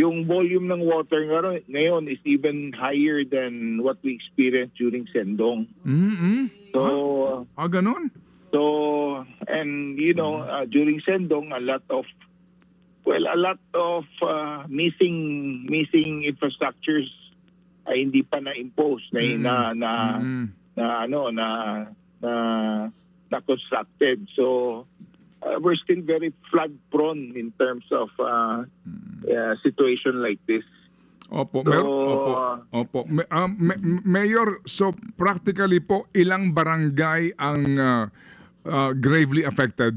yung volume ng water ngayon is even higher than what we experienced during Sendong. So, Ganon? So, and during Sendong, a lot of missing infrastructures ay hindi pa na-impose na constructed. So, we're still very flood prone in terms of situation like this. Opo, So, Mayor, so practically po ilang barangay ang gravely affected?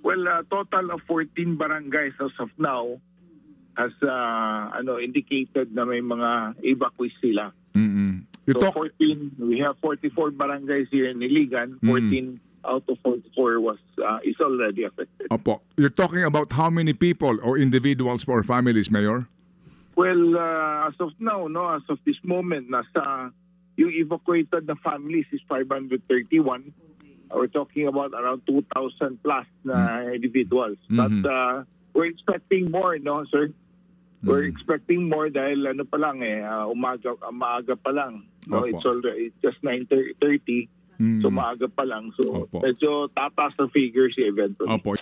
well, a total of 14 barangays as of now has indicated na may mga evacuees sila. So 14, we have 44 barangays here in Iligan. 14 out of 44 is already affected. Opo. You're talking about how many people or individuals or families, Mayor? Well, as of now, as of this moment, yung evacuated na families is 531. We're talking about around 2,000 plus na individuals. But we're expecting more, no, sir? We're expecting more dahil maaga pa lang. No, Opo. it's just 9:30. So maaga pa lang. So medyo tataas ang figures eventually. Opo.